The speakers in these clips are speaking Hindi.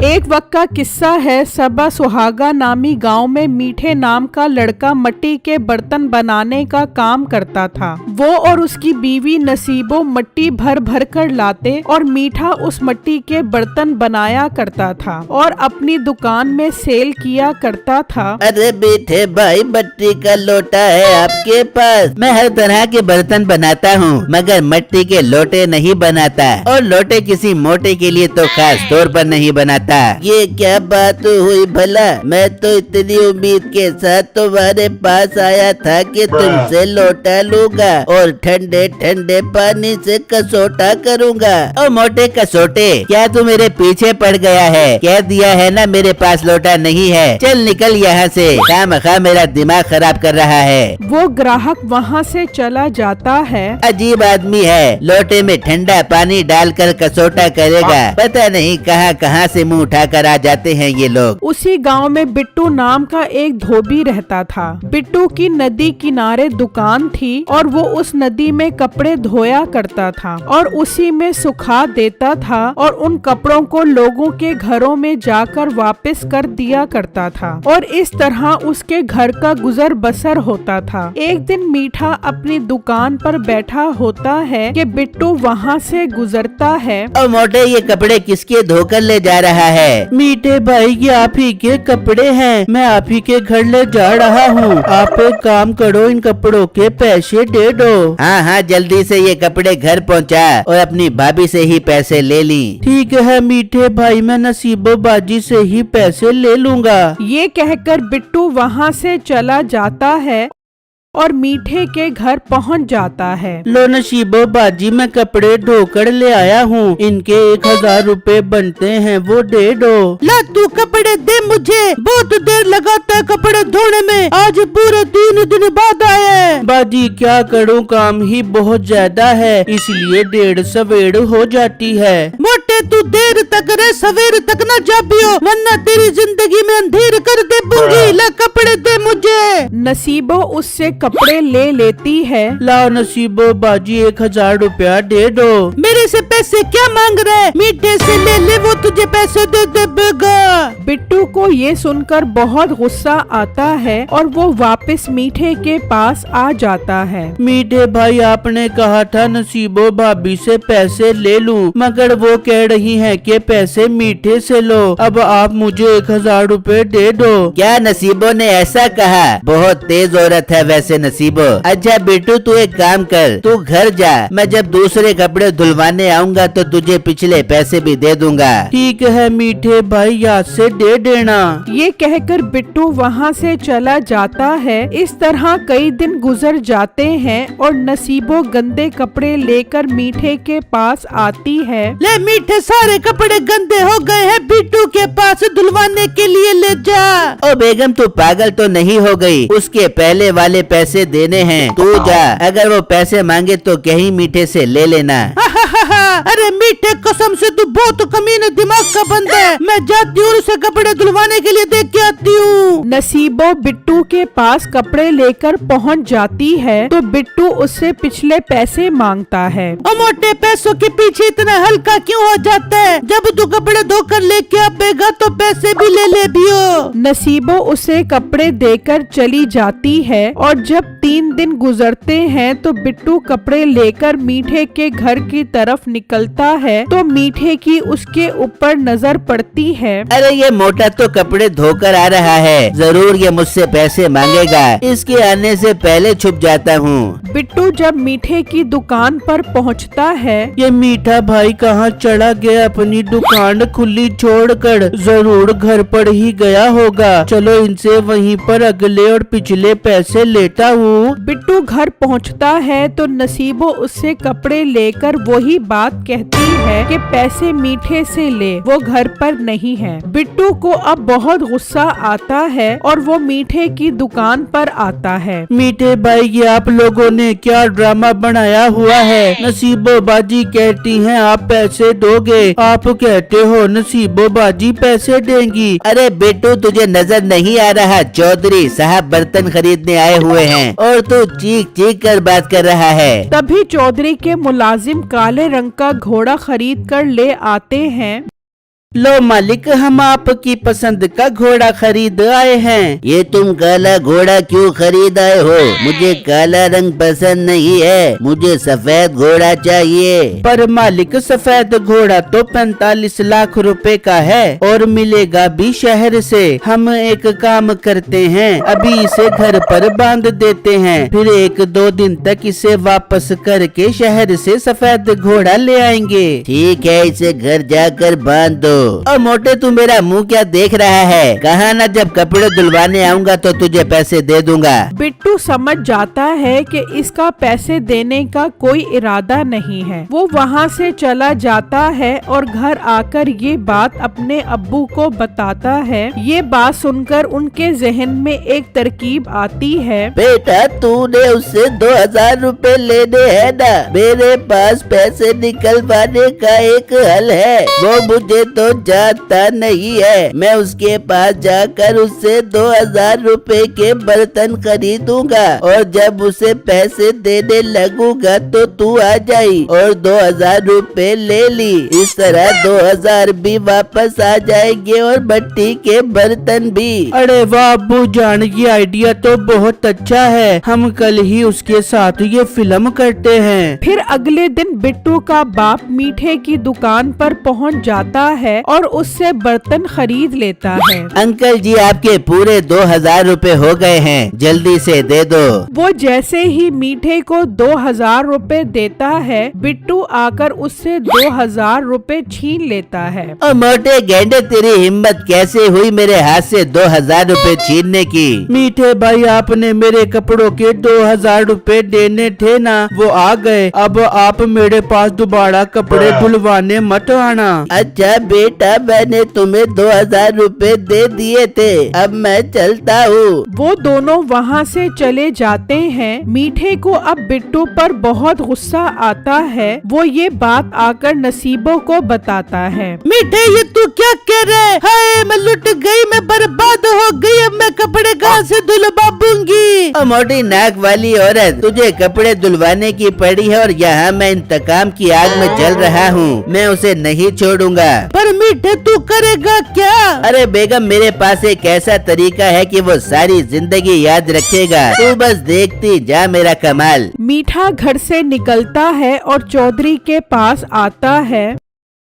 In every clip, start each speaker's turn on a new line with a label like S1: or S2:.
S1: एक वक्त का किस्सा है। सबा सुहागा नामी गांव में मीठे नाम का लड़का मिट्टी के बर्तन बनाने का काम करता था। वो और उसकी बीवी नसीबो मिट्टी भर भर कर लाते और मीठा उस मिट्टी के बर्तन बनाया करता था और अपनी दुकान में सेल किया करता था।
S2: अरे मीठे भाई, मिट्टी का लोटा है आपके पास? मैं हर तरह के बर्तन बनाता हूँ मगर मिट्टी के लोटे नहीं बनाता, और लोटे किसी मोटे के लिए तो खास तौर पर नहीं बनाता। ये क्या बात हुई भला? मैं तो इतनी उम्मीद के साथ तुम्हारे पास आया था कि तुमसे लोटा लूंगा और ठंडे ठंडे पानी से कसोटा करूंगा। और मोटे कसोटे, क्या तू मेरे पीछे पड़ गया है? कह दिया है ना मेरे पास लोटा नहीं है। चल निकल यहाँ से, खामखा मेरा दिमाग खराब कर रहा है।
S1: वो ग्राहक वहाँ से चला जाता है।
S2: अजीब आदमी है, लोटे में ठंडा पानी डालकर कसोटा करेगा। पता नहीं कहाँ कहाँ से मुंह उठाकर आ जाते हैं ये लोग।
S1: उसी गांव में बिट्टू नाम का एक धोबी रहता था। बिट्टू की नदी किनारे दुकान थी और वो उस नदी में कपड़े धोया करता था और उसी में सुखा देता था और उन कपड़ों को लोगों के घरों में जाकर वापस कर दिया करता था और इस तरह उसके घर का गुजर बसर होता था। एक दिन मीठा अपनी दुकान पर बैठा होता है कि बिट्टू वहाँ से गुजरता है।
S2: और मोटे, ये कपड़े किसके धोकर ले जा रहा है? मीठे भाई, ये आप ही के कपड़े हैं, मैं आप ही के घर ले जा रहा हूँ। आप एक काम करो, इन कपड़ों के पैसे दे दो। हाँ हाँ, जल्दी से ये कपड़े घर पहुँचा और अपनी भाभी से ही पैसे ले ली। ठीक है मीठे भाई, मैं नसीबो बाजी से ही पैसे ले लूँगा।
S1: ये कहकर बिट्टू वहाँ से चला जाता है और मीठे के घर पहुंच जाता है।
S2: लो नसीबो बाजी, मैं कपड़े धोकर ले आया हूँ, इनके 1000 रुपए बनते हैं, वो दे दो। ला तू कपड़े दे मुझे, बहुत देर लगाता है कपड़े धोने में, आज पूरे 3 दिन बाद आए। बाजी क्या करूँ, काम ही बहुत ज्यादा है, इसलिए देर सवेर हो जाती है। मोटे, तू देर तक रे, सवेर तक न जाबियो, वरना तेरी जिंदगी में अंधेर कर दे दूंगी। ला कपड़े दे मुझे।
S1: नसीबो उससे कपड़े ले लेती है।
S2: लाओ नसीबो बाजी, 1000 रुपया दे दो। मेरे से पैसे क्या मांग रहे? मीठे से ले ले, वो तुझे पैसे दे देगा।
S1: बिट्टू को ये सुनकर बहुत गुस्सा आता है और वो वापस मीठे के पास आ जाता है।
S2: मीठे भाई, आपने कहा था नसीबो भाभी से पैसे ले लूं, मगर वो कह रही है कि पैसे मीठे से लो। अब आप मुझे 1000 रुपए दे दो। क्या नसीबो ने ऐसा कहा? बहुत तेज औरत है वैसे नसीबो। अच्छा बेटू, तू एक काम कर, तू घर जा, मैं जब दूसरे कपड़े धुलवाने आऊंगा तो तुझे पिछले पैसे भी दे दूंगा। ठीक है मीठे भाई, याद से दे देना।
S1: ये कहकर बिट्टू वहाँ से चला जाता है। इस तरह कई दिन गुजर जाते हैं और नसीबो गंदे कपड़े लेकर मीठे के पास आती है।
S2: ले मीठे, सारे कपड़े गंदे हो गए हैं, बिट्टू के पास धुलवाने के लिए ले जा। ओ बेगम, तू पागल तो नहीं हो गई? उसके पहले वाले पैसे देने हैं, तू जा। अगर वो पैसे मांगे तो कहीं मीठे से ले लेना। अरे मीठे, कसम से तू बहुत कमीने दिमाग का बंदा है। मैं जाती हूँ, उसे कपड़े धुलवाने के लिए देख के आती हूँ।
S1: नसीबो बिट्टू के पास कपड़े लेकर पहुँच जाती है तो बिट्टू उससे पिछले पैसे मांगता है।
S2: और मोटे, पैसों के पीछे इतना हल्का क्यों हो जाता है? जब तू कपड़े धोकर लेके आएगा तो पैसे भी ले ले बियो।
S1: नसीबो उसे कपड़े देकर चली जाती है और जब 3 दिन गुजरते हैं तो बिट्टू कपड़े लेकर मीठे के घर की तरफ निकलता है तो मीठे की उसके ऊपर नजर पड़ती है।
S2: अरे ये मोटा तो कपड़े धोकर आ रहा है, जरूर ये मुझसे पैसे मांगेगा, इसके आने से पहले छुप जाता हूँ।
S1: बिट्टू जब मीठे की दुकान पर पहुँचता है।
S2: ये मीठा भाई कहाँ चला गया? अपनी दुकान खुली छोड़कर जरूर घर पर ही गया होगा। चलो इनसे वहीं पर अगले और पिछले पैसे लेता हूँ।
S1: बिट्टू घर पहुँचता है तो नसीबो उससे कपड़े लेकर वही बात कहती है कि पैसे मीठे से ले, वो घर पर नहीं है। बिट्टू को अब बहुत गुस्सा आता है और वो मीठे की दुकान पर आता है।
S2: मीठे भाई, ये आप लोगों ने क्या ड्रामा बनाया हुआ है? नसीबो बाजी कहती हैं आप पैसे दोगे, आप कहते हो नसीबो बाजी पैसे देंगी। अरे बेटू, तुझे नजर नहीं आ रहा? चौधरी साहब बर्तन खरीदने आए हुए हैं और तू चीख चीख कर बात कर रहा है।
S1: तभी चौधरी के मुलाजिम काले रंग का घोड़ा खरीद कर ले आते हैं।
S2: लो मालिक, हम आपकी पसंद का घोड़ा खरीद आए हैं। ये तुम काला घोड़ा क्यों खरीद आए हो? मुझे काला रंग पसंद नहीं है, मुझे सफेद घोड़ा चाहिए। पर मालिक, सफेद घोड़ा तो 45 लाख रुपए का है और मिलेगा भी शहर से। हम एक काम करते हैं, अभी इसे घर पर बांध देते हैं, फिर 1-2 दिन तक इसे वापस करके शहर से सफेद घोड़ा ले आएंगे। ठीक है, इसे घर जाकर बांध दो। और मोटे, तू मेरा मुंह क्या देख रहा है? कहा ना जब कपड़े धुलवाने आऊंगा तो तुझे पैसे दे दूंगा।
S1: बिट्टू समझ जाता है कि इसका पैसे देने का कोई इरादा नहीं है। वो वहाँ से चला जाता है और घर आकर ये बात अपने अब्बू को बताता है। ये बात सुनकर उनके जहन में एक तरकीब आती है।
S2: बेटा, तूने उससे 2000 रुपए लेने हैं ना? मेरे पास पैसे निकलवाने का एक हल है, वो मुझे तो जानता नहीं है। मैं उसके पास जाकर उससे 2000 रुपए के बर्तन खरीदूंगा और जब उसे पैसे देने लगूंगा तो तू आ जाई और 2000 रुपए ले ली। इस तरह 2000 भी वापस आ जाएंगे और मिट्टी के बर्तन भी। अरे वाह अब्बू जान, ये आइडिया तो बहुत अच्छा है। हम कल ही उसके साथ ये फिल्म करते हैं।
S1: फिर अगले दिन बिट्टू का बाप मीठे की दुकान पर पहुंच जाता है और उससे बर्तन खरीद लेता है।
S2: अंकल जी, आपके पूरे 2000 रुपए हो गए हैं, जल्दी से दे दो।
S1: वो जैसे ही मीठे को 2000 रुपए देता है, बिट्टू आकर उससे 2000 रुपए छीन लेता है।
S2: और मोटे गेंडे, तेरी हिम्मत कैसे हुई मेरे हाथ से 2000 रुपए छीनने की? मीठे भाई, आपने मेरे कपड़ों के 2000 रुपए देने थे ना, वो आ गए। अब आप मेरे पास दोबारा कपड़े धुलवाने मत आना। अच्छा बेटा, मैंने तुम्हें 2000 रुपए दे दिए थे, अब मैं चलता हूँ।
S1: वो दोनों वहाँ से चले जाते हैं। मीठे को अब बिट्टू पर बहुत गुस्सा आता है। वो ये बात आकर नसीबों को बताता है।
S2: मीठे, ये तू क्या कह रहा है? हाय, मैं लुट गई, मैं बर्बाद हो गई, अब मैं कपड़े कहाँ से धुलवाऊंगी? मोटी नाक वाली औरत, तुझे कपड़े धुलवाने की पड़ी है और यहाँ मैं इंतकाम की आग में जल रहा हूँ। मैं उसे नहीं छोड़ूंगा। पर मीठे, तू करेगा क्या? अरे बेगम, मेरे पास एक ऐसा तरीका है कि वो सारी जिंदगी याद रखेगा। तू बस देखती जा मेरा कमाल।
S1: मीठा घर से निकलता है और चौधरी के पास आता है।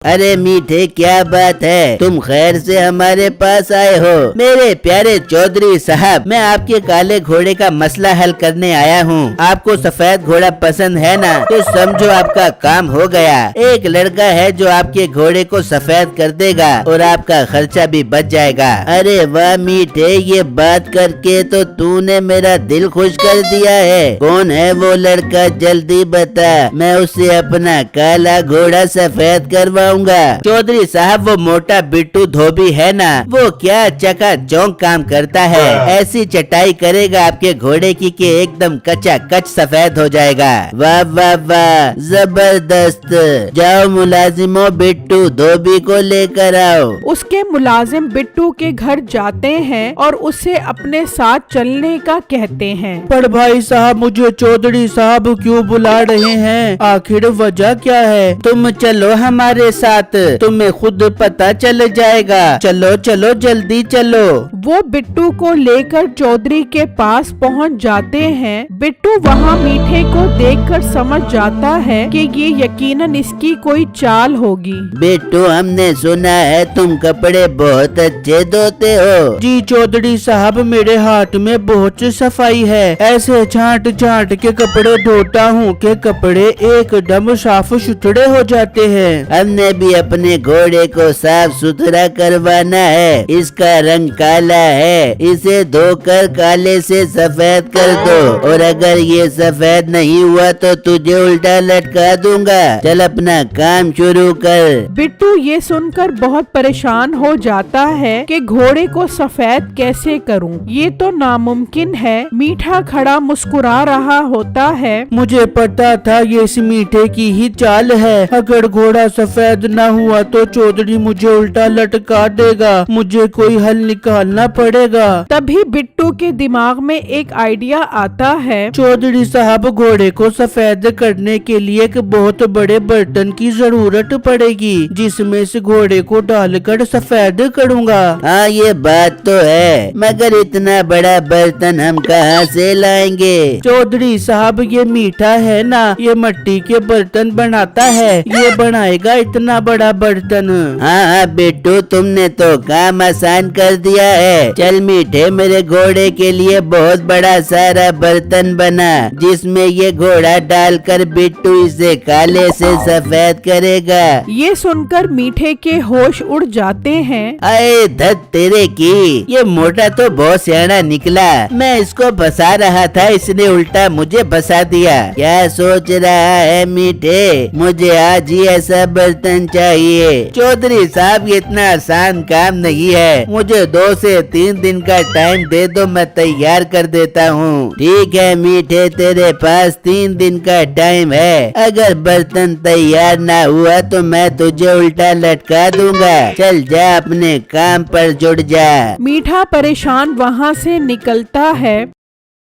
S2: अरे मीठे, क्या बात है? तुम खैर से हमारे पास आए हो? मेरे प्यारे चौधरी साहब, मैं आपके काले घोड़े का मसला हल करने आया हूँ। आपको सफेद घोड़ा पसंद है ना? तो समझो आपका काम हो गया। एक लड़का है जो आपके घोड़े को सफेद कर देगा और आपका खर्चा भी बच जाएगा। अरे वाह मीठे, ये बात करके तो तूने मेरा दिल खुश कर दिया है। कौन है वो लड़का? जल्दी बता, मैं उसे अपना काला घोड़ा सफेद करवा। चौधरी साहब, वो मोटा बिट्टू धोबी है ना, वो क्या चकाचौंध काम करता है। ऐसी चटाई करेगा आपके घोड़े की कि एकदम कच्चा कच सफेद हो जाएगा। वाह वाह वाह, जबरदस्त। जाओ मुलाजिमों, बिट्टू धोबी को लेकर आओ।
S1: उसके मुलाजिम बिट्टू के घर जाते हैं और उसे अपने साथ चलने का कहते हैं।
S2: पर भाई साहब, मुझे चौधरी साहब क्यों बुला रहे हैं? आखिर वजह क्या है? तुम चलो हमारे साथ, तुम्हें खुद पता चल जाएगा। चलो चलो, जल्दी चलो।
S1: वो बिट्टू को लेकर चौधरी के पास पहुंच जाते हैं। बिट्टू वहाँ मीठे को देखकर समझ जाता है कि ये यकीनन इसकी कोई चाल होगी।
S2: बिट्टू, हमने सुना है तुम कपड़े बहुत अच्छे धोते हो। जी चौधरी साहब, मेरे हाथ में बहुत सफाई है। ऐसे छांट छांट के कपड़े धोता हूँ कि कपड़े एकदम साफ सुथरे हो जाते हैं। हमने भी अपने घोड़े को साफ सुथरा करवाना है। इसका रंग काला है, इसे धोकर काले से सफेद कर दो और अगर ये सफेद नहीं हुआ तो तुझे उल्टा लटका दूंगा। चल अपना काम शुरू कर।
S1: बिट्टू ये सुनकर बहुत परेशान हो जाता है कि घोड़े को सफेद कैसे करूं? ये तो नामुमकिन है। मीठा खड़ा मुस्कुरा रहा होता है।
S2: मुझे पता था ये इस मीठे की ही चाल है। अगर घोड़ा सफेद
S3: सफेद ना हुआ तो चौधरी मुझे उल्टा लटका देगा, मुझे कोई हल निकालना पड़ेगा।
S1: तभी बिट्टू के दिमाग में एक आइडिया आता है।
S3: चौधरी साहब, घोड़े को सफेद करने के लिए एक बहुत बड़े बर्तन की जरूरत पड़ेगी, जिसमें इस घोड़े को डालकर सफेद करूँगा।
S2: हाँ ये बात तो है, मगर इतना बड़ा बर्तन हम कहाँ से लाएंगे?
S3: चौधरी साहब, ये मीठा है ना, ये मिट्टी के बर्तन बनाता है, ये बनाएगा इतना बड़ा बर्तन।
S2: हाँ हाँ बिट्टू, तुमने तो काम आसान कर दिया है। चल मीठे, मेरे घोड़े के लिए बहुत बड़ा सारा बर्तन बना, जिसमें ये घोड़ा डालकर बिट्टू इसे काले से सफेद करेगा।
S1: ये सुनकर मीठे के होश उड़ जाते हैं।
S2: अरे धत तेरे की, ये मोटा तो बहुत सियाना निकला। मैं इसको फंसा रहा था, इसने उल्टा मुझे फंसा दिया। क्या सोच रहा है मीठे? मुझे आज ही ऐसा बर्तन चाहिए। चौधरी साहब, ये इतना आसान काम नहीं है, मुझे 2 से 3 दिन का टाइम दे दो, मैं तैयार कर देता हूँ। ठीक है मीठे, तेरे पास 3 दिन का टाइम है। अगर बर्तन तैयार ना हुआ तो मैं तुझे उल्टा लटका दूंगा। चल जा, अपने काम पर जुट जा।
S1: मीठा परेशान वहाँ से निकलता है।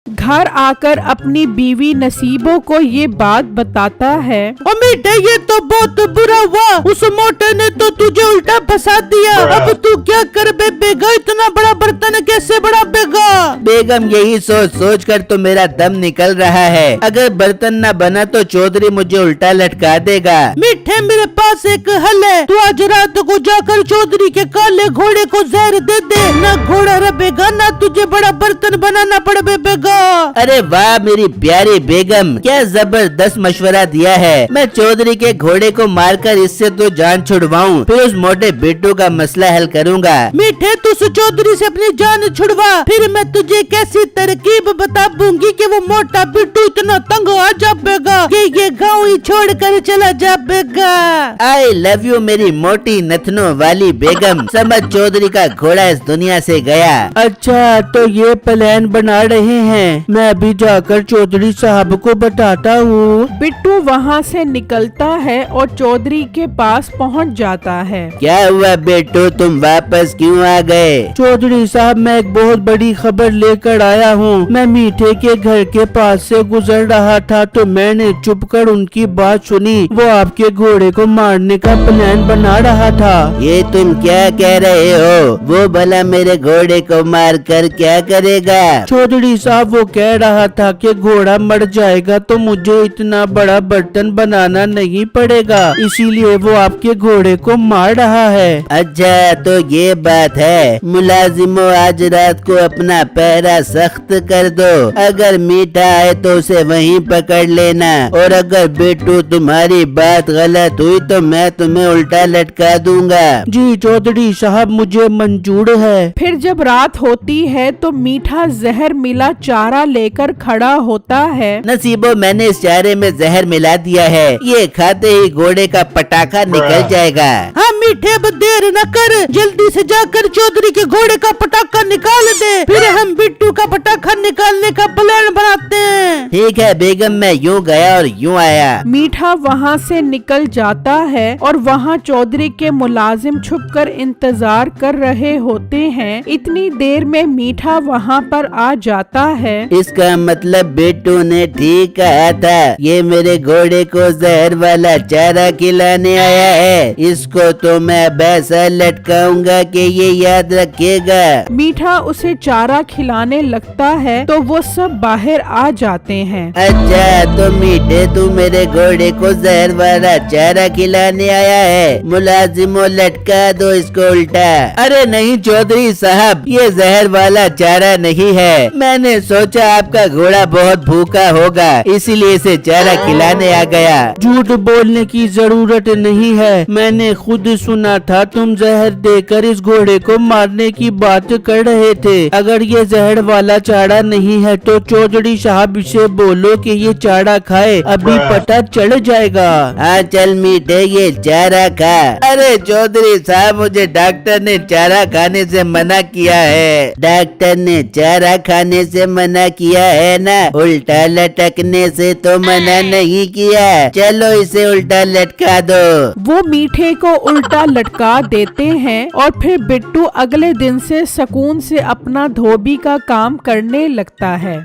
S1: घर आकर अपनी बीवी नसीबो को ये बात बताता है।
S3: ओ मीठे, ये तो बहुत बुरा हुआ, उस मोटे ने तो तुझे उल्टा फंसा दिया। अब तू क्या कर बेगा? इतना बड़ा बर्तन कैसे बड़ा बेगा?
S2: बेगम, यही सोच सोच कर तो मेरा दम निकल रहा है। अगर बर्तन न बना तो चौधरी मुझे उल्टा लटका देगा।
S3: मीठे, मेरे पास एक हल है। तू आज रात को जाकर चौधरी के काले घोड़े को जहर दे दे, ना घोड़ा रबेगा ना तुझे बड़ा बर्तन बनाना पड़े बेगा।
S2: अरे वाह मेरी प्यारी बेगम, क्या जबरदस्त मशवरा दिया है। मैं चौधरी के घोड़े को मारकर इससे तो जान छुड़वाऊं, फिर उस मोटे बिट्टू का मसला हल करूंगा।
S3: मीठे, तू उस चौधरी से अपनी जान छुड़वा, फिर मैं तुझे कैसी तरकीब बता दूंगी कि वो मोटा बिट्टू इतना तंग आ जाएगा कि ये गाँव ही छोड़ कर चला जाएगा।
S2: आई लव यू मेरी मोटी नथनों वाली बेगम। समझ, चौधरी का घोड़ा इस दुनिया से गया।
S3: अच्छा, तो ये प्लान बना रहे हैं। मैं अभी जाकर चौधरी साहब को बताता हूँ।
S1: बिट्टू वहाँ से निकलता है और चौधरी के पास पहुँच जाता है।
S2: क्या हुआ बिट्टू, तुम वापस क्यों आ गए?
S3: चौधरी साहब, मैं एक बहुत बड़ी खबर लेकर आया हूँ। मैं मीठे के घर के पास से गुजर रहा था तो मैंने चुपकर उनकी बात सुनी। वो आपके घोड़े को मारने का प्लान बना रहा था।
S2: ये तुम क्या कह रहे हो? वो भला मेरे घोड़े को मार कर क्या करेगा?
S3: चौधरी साहब, वो कह रहा था कि घोड़ा मर जाएगा तो मुझे इतना बड़ा बर्तन बनाना नहीं पड़ेगा, इसीलिए वो आपके घोड़े को मार रहा है।
S2: अच्छा तो ये बात है। मुलाजिमों, आज रात को अपना पहरा सख्त कर दो। अगर मीठा आए तो उसे वहीं पकड़ लेना, और अगर बिट्टू तुम्हारी बात गलत हुई तो मैं तुम्हें उल्टा लटका दूंगा।
S3: जी चौधरी साहब, मुझे मंजूर है।
S1: फिर जब रात होती है तो मीठा जहर मिला चारा लेकर खड़ा होता है।
S2: नसीबो, मैंने इस चारे में जहर मिला दिया है, ये खाते ही घोड़े का पटाखा निकल जाएगा।
S3: हाँ मीठे, अब देर न कर, जल्दी से जाकर चौधरी के घोड़े का पटाखा निकाल दे, फिर हम बिट्टू का पटाखा निकालने का प्लान बनाते हैं।
S2: ठीक है बेगम, मैं यूँ गया और यूँ आया।
S1: मीठा वहाँ से निकल जाता है और वहाँ चौधरी के मुलाजिम छुपकर इंतजार कर रहे होते हैं। इतनी देर में मीठा वहाँ पर आ जाता है।
S2: इसका मतलब बिट्टू ने ठीक कहा था, ये मेरे घोड़े को जहर वाला चारा खिलाने आया है। इसको तो मैं ऐसा लटकाऊंगा कि ये याद रखेगा।
S1: मीठा उसे चारा खिलाने लगता है तो वो सब बाहर आ जाते हैं।
S2: अच्छा तो मीठे, तू मेरे घोड़े को जहर वाला चारा खिलाने आया है। मुलाजिमों, लटका दो इसको उल्टा। अरे नहीं चौधरी साहब, ये जहर वाला चारा नहीं है। मैंने सोचा आपका घोड़ा बहुत भूखा होगा, इसीलिए इसे चारा खिलाने आ गया।
S3: झूठ बोलने की जरूरत नहीं है, मैंने खुद सुना था तुम जहर देकर इस घोड़े को मारने की बात कर रहे थे। अगर ये जहर वाला चारा नहीं है तो चौधरी साहब इसे बोलो कि ये चारा खाए, अभी पता चल जाएगा।
S2: हाँ चल मीठे ये चारा खा। अरे चौधरी साहब मुझे डॉक्टर ने चारा खाने से मना किया है। डॉक्टर ने चारा खाने से मना किया है ना, उल्टा लटकने से तो मना नहीं किया। चलो इसे उल्टा लटका दो।
S1: वो मीठे को उल्टा लटका देते हैं और फिर बिट्टू अगले दिन से सुकून से अपना धोबी का काम करने लगता है।